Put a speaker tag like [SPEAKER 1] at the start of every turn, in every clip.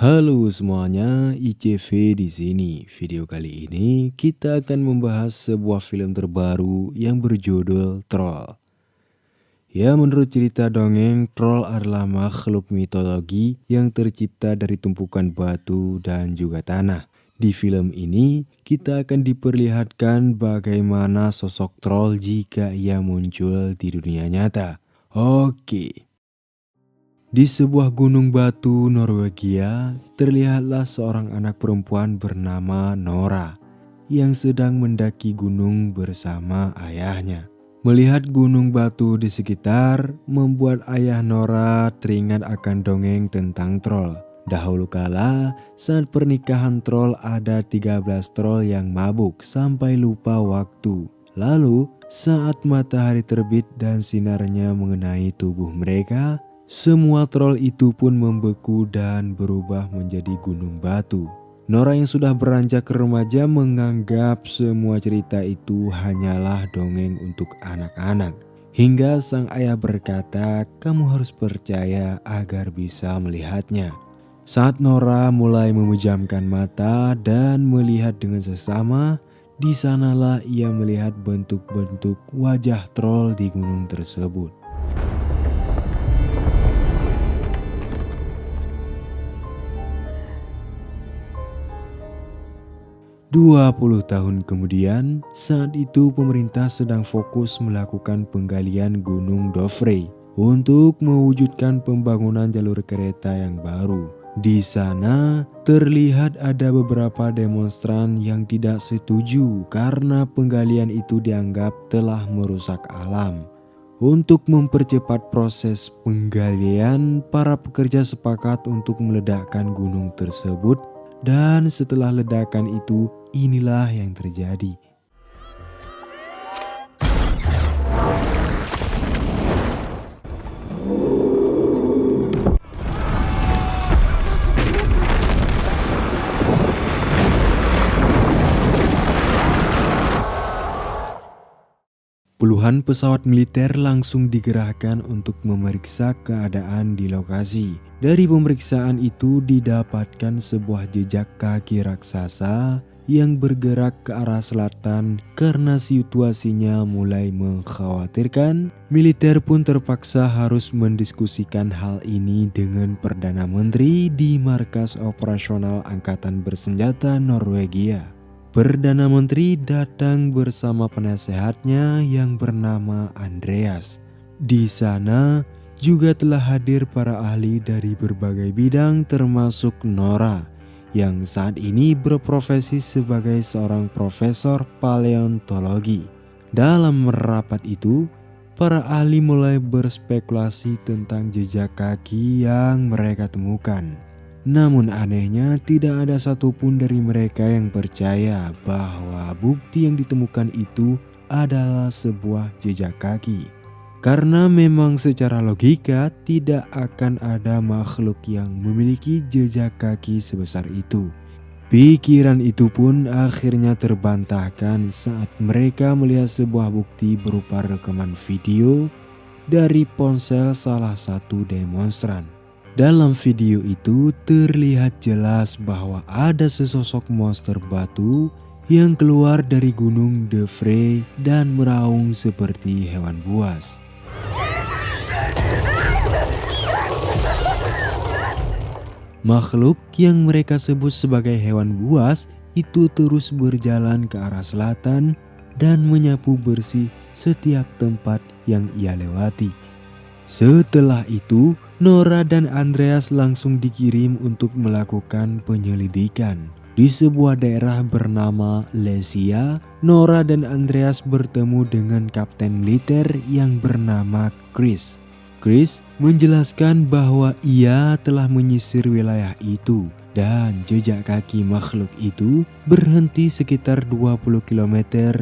[SPEAKER 1] Halo semuanya, ICV di sini. Video kali ini kita akan membahas sebuah film terbaru yang berjudul Troll. Ya, menurut cerita dongeng, troll adalah makhluk mitologi yang tercipta dari tumpukan batu dan juga tanah. Di film ini, kita akan diperlihatkan bagaimana sosok troll jika ia muncul di dunia nyata. Oke. Di sebuah gunung batu Norwegia, terlihatlah seorang anak perempuan bernama Nora yang sedang mendaki gunung bersama ayahnya. Melihat gunung batu di sekitar, membuat ayah Nora teringat akan dongeng tentang troll. Dahulu kala, saat pernikahan troll ada 13 troll yang mabuk sampai lupa waktu. Lalu, saat matahari terbit dan sinarnya mengenai tubuh mereka, semua troll itu pun membeku dan berubah menjadi gunung batu. Nora yang sudah beranjak remaja menganggap semua cerita itu hanyalah dongeng untuk anak-anak. Hingga sang ayah berkata, "Kamu harus percaya agar bisa melihatnya." Saat Nora mulai memejamkan mata dan melihat dengan sesama, di sanalah ia melihat bentuk-bentuk wajah troll di gunung tersebut. 20 tahun kemudian, saat itu pemerintah sedang fokus melakukan penggalian Gunung Dovre untuk mewujudkan pembangunan jalur kereta yang baru. Di sana terlihat ada beberapa demonstran yang tidak setuju karena penggalian itu dianggap telah merusak alam. Untuk mempercepat proses penggalian, para pekerja sepakat untuk meledakkan gunung tersebut. Dan setelah ledakan itu, inilah yang terjadi. Puluhan pesawat militer langsung digerahkan untuk memeriksa keadaan di lokasi. Dari pemeriksaan itu didapatkan sebuah jejak kaki raksasa yang bergerak ke arah selatan. Karena situasinya mulai mengkhawatirkan, militer pun terpaksa harus mendiskusikan hal ini dengan Perdana Menteri di Markas Operasional Angkatan Bersenjata Norwegia. Perdana Menteri datang bersama penasehatnya yang bernama Andreas. Di sana juga telah hadir para ahli dari berbagai bidang termasuk Nora yang saat ini berprofesi sebagai seorang profesor paleontologi. Dalam rapat itu, para ahli mulai berspekulasi tentang jejak kaki yang mereka temukan. Namun anehnya tidak ada satupun dari mereka yang percaya bahwa bukti yang ditemukan itu adalah sebuah jejak kaki. Karena memang secara logika tidak akan ada makhluk yang memiliki jejak kaki sebesar itu. Pikiran itu pun akhirnya terbantahkan saat mereka melihat sebuah bukti berupa rekaman video dari ponsel salah satu demonstran. Dalam video itu terlihat jelas bahwa ada sesosok monster batu yang keluar dari gunung Dovre dan meraung seperti hewan buas. Makhluk yang mereka sebut sebagai hewan buas itu terus berjalan ke arah selatan dan menyapu bersih setiap tempat yang ia lewati. Setelah itu, Nora dan Andreas langsung dikirim untuk melakukan penyelidikan. Di sebuah daerah bernama Lesia, Nora dan Andreas bertemu dengan kapten militer yang bernama Chris. Chris menjelaskan bahwa ia telah menyisir wilayah itu dan jejak kaki makhluk itu berhenti sekitar 20 km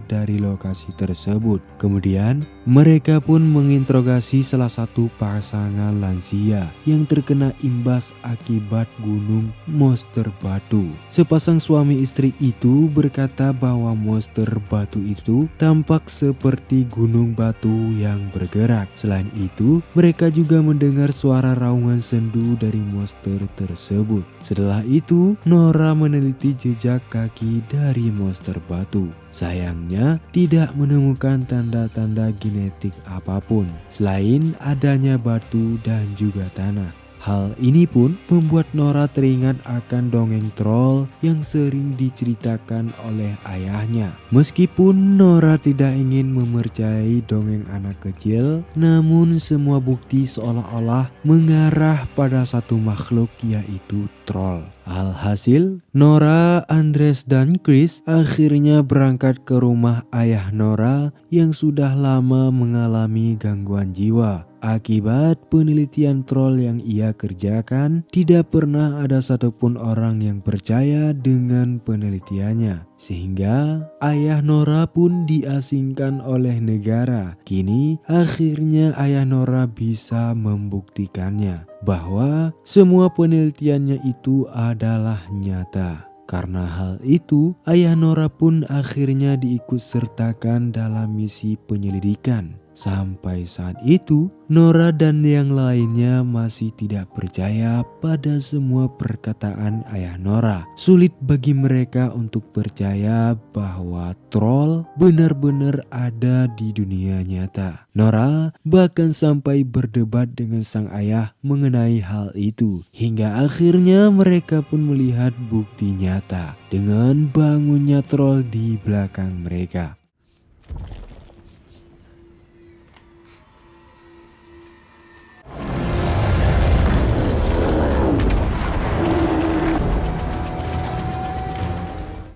[SPEAKER 1] dari lokasi tersebut. Kemudian mereka pun menginterogasi salah satu pasangan lansia yang terkena imbas akibat gunung monster batu. Sepasang suami istri itu berkata bahwa monster batu itu tampak seperti gunung batu yang bergerak. Selain itu, mereka juga mendengar suara raungan sendu dari monster tersebut. Setelah itu, Nora meneliti jejak kaki dari monster batu. Sayangnya, tidak menemukan tanda-tanda genetik apapun selain adanya batu dan juga tanah. Hal ini pun membuat Nora teringat akan dongeng troll yang sering diceritakan oleh ayahnya. Meskipun Nora tidak ingin mempercayai dongeng anak kecil, namun semua bukti seolah-olah mengarah pada satu makhluk, yaitu troll. Alhasil, Nora, Andres, dan Chris akhirnya berangkat ke rumah ayah Nora yang sudah lama mengalami gangguan jiwa. Akibat penelitian troll yang ia kerjakan, tidak pernah ada satupun orang yang percaya dengan penelitiannya. Sehingga ayah Nora pun diasingkan oleh negara. Kini akhirnya ayah Nora bisa membuktikannya bahwa semua penelitiannya itu adalah nyata. Karena hal itu, ayah Nora pun akhirnya diikut sertakan dalam misi penyelidikan. Sampai saat itu, Nora dan yang lainnya masih tidak percaya pada semua perkataan ayah Nora. Sulit bagi mereka untuk percaya bahwa troll benar-benar ada di dunia nyata. Nora bahkan sampai berdebat dengan sang ayah mengenai hal itu. Hingga akhirnya mereka pun melihat bukti nyata dengan bangunnya troll di belakang mereka.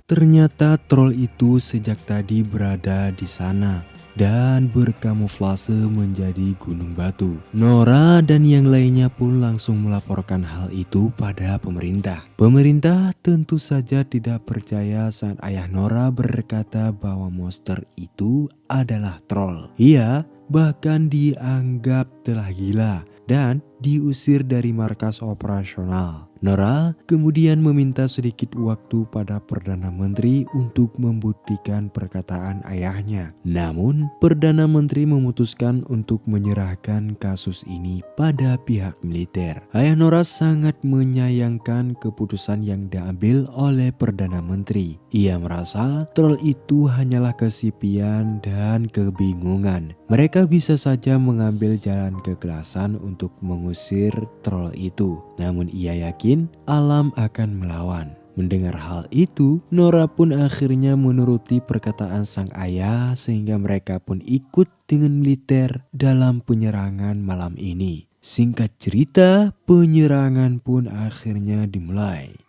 [SPEAKER 1] Ternyata troll itu sejak tadi berada di sana dan berkamuflase menjadi gunung batu. Nora dan yang lainnya pun langsung melaporkan hal itu pada pemerintah. Pemerintah tentu saja tidak percaya saat ayah Nora berkata bahwa monster itu adalah troll. Ia bahkan dianggap telah gila dan diusir dari markas operasional. Nora kemudian meminta sedikit waktu pada Perdana Menteri untuk membuktikan perkataan ayahnya. Namun, Perdana Menteri memutuskan untuk menyerahkan kasus ini pada pihak militer. Ayah Nora sangat menyayangkan keputusan yang diambil oleh Perdana Menteri. Ia merasa troll itu hanyalah kesipian dan kebingungan. Mereka bisa saja mengambil jalan kekerasan untuk mengusir troll itu. Namun ia yakin alam akan melawan. Mendengar hal itu, Nora pun akhirnya menuruti perkataan sang ayah sehingga mereka pun ikut dengan militer dalam penyerangan malam ini. Singkat cerita, penyerangan pun akhirnya dimulai.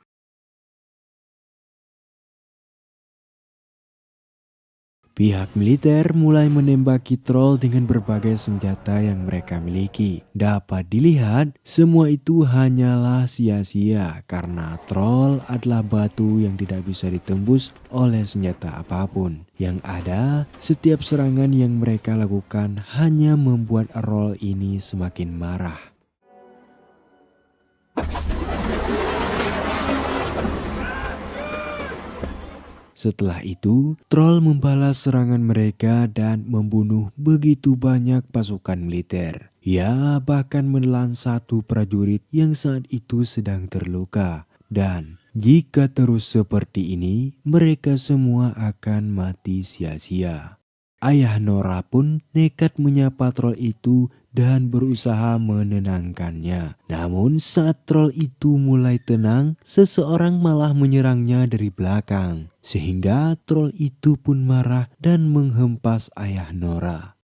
[SPEAKER 1] Pihak militer mulai menembaki troll dengan berbagai senjata yang mereka miliki. Dapat dilihat, semua itu hanyalah sia-sia karena troll adalah batu yang tidak bisa ditembus oleh senjata apapun. Yang ada, setiap serangan yang mereka lakukan hanya membuat troll ini semakin marah. Setelah itu, troll membalas serangan mereka dan membunuh begitu banyak pasukan militer. Ia bahkan menelan satu prajurit yang saat itu sedang terluka. Dan jika terus seperti ini, mereka semua akan mati sia-sia. Ayah Nora pun nekat menyapa troll itu dan berusaha menenangkannya. Namun saat troll itu mulai tenang, seseorang malah menyerangnya dari belakang. Sehingga troll itu pun marah dan menghempas ayah Nora.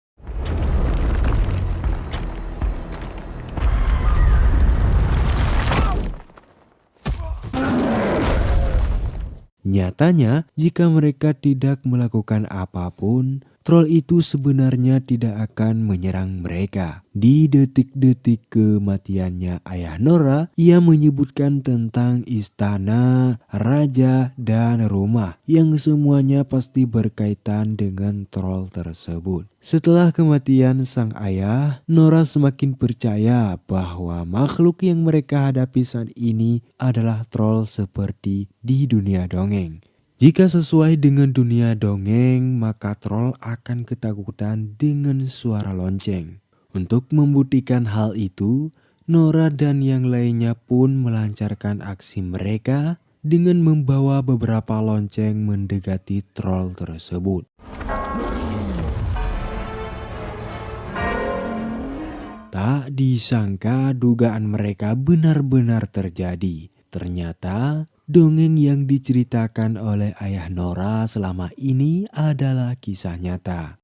[SPEAKER 1] Nyatanya, jika mereka tidak melakukan apapun, troll itu sebenarnya tidak akan menyerang mereka. Di detik-detik kematiannya ayah Nora, ia menyebutkan tentang istana, raja, dan rumah yang semuanya pasti berkaitan dengan troll tersebut. Setelah kematian sang ayah, Nora semakin percaya bahwa makhluk yang mereka hadapi saat ini adalah troll seperti di dunia dongeng. Jika sesuai dengan dunia dongeng, maka troll akan ketakutan dengan suara lonceng. Untuk membuktikan hal itu, Nora dan yang lainnya pun melancarkan aksi mereka dengan membawa beberapa lonceng mendekati troll tersebut. Tak disangka dugaan mereka benar-benar terjadi. Ternyata dongeng yang diceritakan oleh ayah Nora selama ini adalah kisah nyata.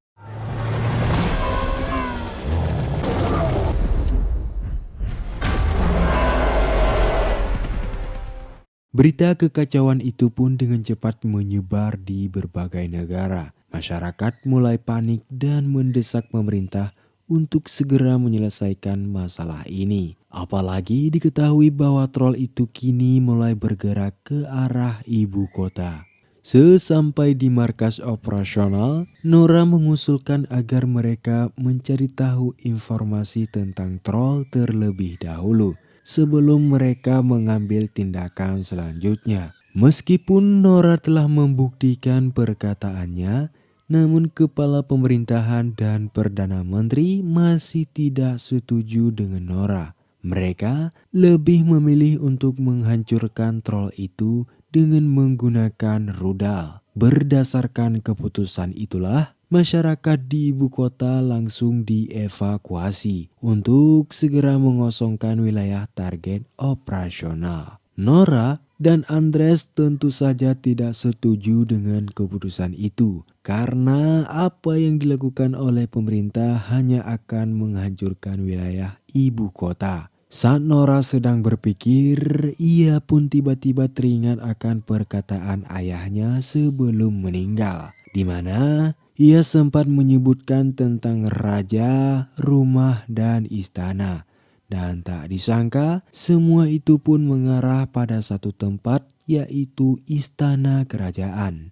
[SPEAKER 1] Berita kekacauan itu pun dengan cepat menyebar di berbagai negara. Masyarakat mulai panik dan mendesak pemerintah untuk segera menyelesaikan masalah ini. Apalagi diketahui bahwa troll itu kini mulai bergerak ke arah ibu kota. Sesampai di markas operasional, Nora mengusulkan agar mereka mencari tahu informasi tentang troll terlebih dahulu sebelum mereka mengambil tindakan selanjutnya. Meskipun Nora telah membuktikan perkataannya, namun kepala pemerintahan dan Perdana Menteri masih tidak setuju dengan Nora. Mereka lebih memilih untuk menghancurkan troll itu dengan menggunakan rudal. Berdasarkan keputusan itulah, masyarakat di ibu kota langsung dievakuasi untuk segera mengosongkan wilayah target operasional. Nora dan Andres tentu saja tidak setuju dengan keputusan itu karena apa yang dilakukan oleh pemerintah hanya akan menghancurkan wilayah ibu kota. Saat Nora sedang berpikir, ia pun tiba-tiba teringat akan perkataan ayahnya sebelum meninggal, di mana ia sempat menyebutkan tentang raja, rumah, dan istana. Dan tak disangka, semua itu pun mengarah pada satu tempat, yaitu istana kerajaan.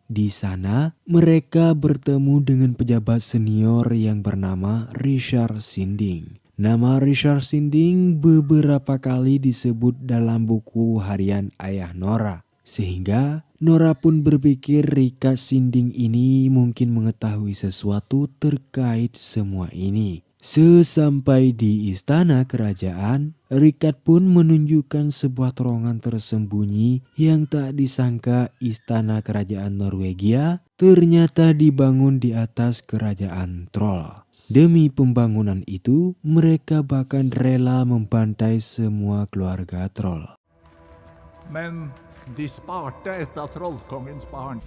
[SPEAKER 1] Di sana, mereka bertemu dengan pejabat senior yang bernama Richard Sinding. Nama Richard Sinding beberapa kali disebut dalam buku harian ayah Nora. Sehingga Nora pun berpikir Richard Sinding ini mungkin mengetahui sesuatu terkait semua ini. Sesampai di istana kerajaan, Richard pun menunjukkan sebuah terowongan tersembunyi yang tak disangka istana kerajaan Norwegia ternyata dibangun di atas kerajaan troll. Demi pembangunan itu, mereka bahkan rela membantai semua keluarga troll.
[SPEAKER 2] Men de sparte et av trollkongens barn.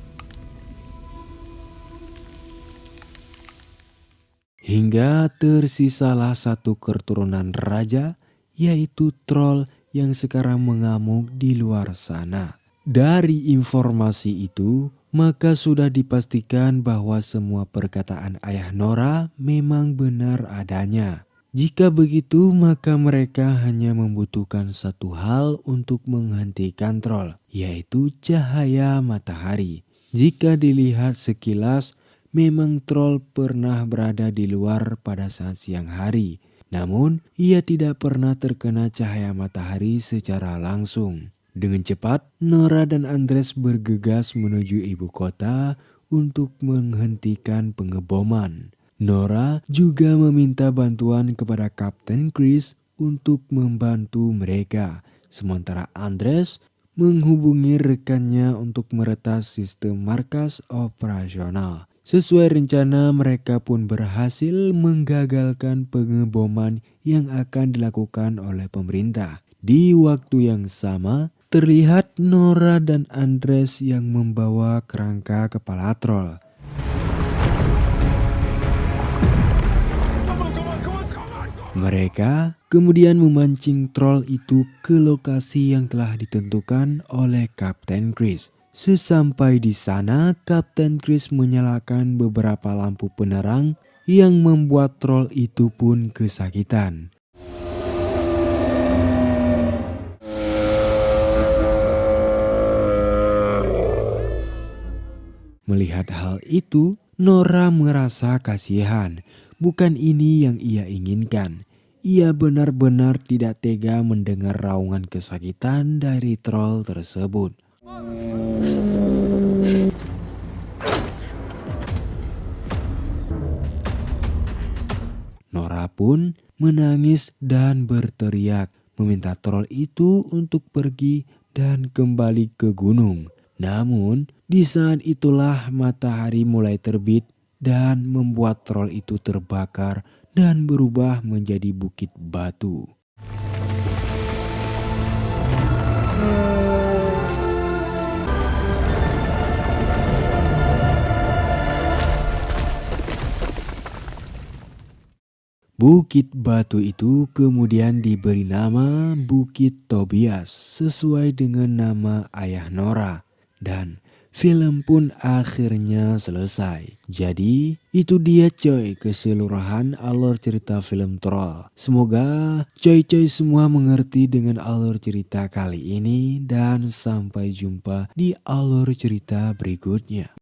[SPEAKER 1] Hingga tersisalah satu keturunan raja, yaitu troll yang sekarang mengamuk di luar sana. Dari informasi itu, maka sudah dipastikan bahwa semua perkataan ayah Nora memang benar adanya. Jika begitu, maka mereka hanya membutuhkan satu hal untuk menghentikan troll, yaitu cahaya matahari. Jika dilihat sekilas, memang troll pernah berada di luar pada saat siang hari. Namun, ia tidak pernah terkena cahaya matahari secara langsung. Dengan cepat, Nora dan Andres bergegas menuju ibu kota untuk menghentikan pengeboman. Nora juga meminta bantuan kepada Kapten Chris untuk membantu mereka. Sementara Andres menghubungi rekannya untuk meretas sistem markas operasional. Sesuai rencana, mereka pun berhasil menggagalkan pengeboman yang akan dilakukan oleh pemerintah. Di waktu yang sama, terlihat Nora dan Andres yang membawa kerangka kepala troll. Mereka kemudian memancing troll itu ke lokasi yang telah ditentukan oleh Kapten Chris. Sesampai di sana, Kapten Chris menyalakan beberapa lampu penerang yang membuat troll itu pun kesakitan. Melihat hal itu, Nora merasa kasihan. Bukan ini yang ia inginkan. Ia benar-benar tidak tega mendengar raungan kesakitan dari troll tersebut. Nora pun menangis dan berteriak meminta troll itu untuk pergi dan kembali ke gunung. Namun di saat itulah matahari mulai terbit dan membuat troll itu terbakar dan berubah menjadi bukit batu. Bukit batu itu kemudian diberi nama Bukit Tobias sesuai dengan nama ayah Nora. Dan film pun akhirnya selesai. Jadi itu dia coy keseluruhan alur cerita film Troll. Semoga coy-coy semua mengerti dengan alur cerita kali ini. Dan sampai jumpa di alur cerita berikutnya.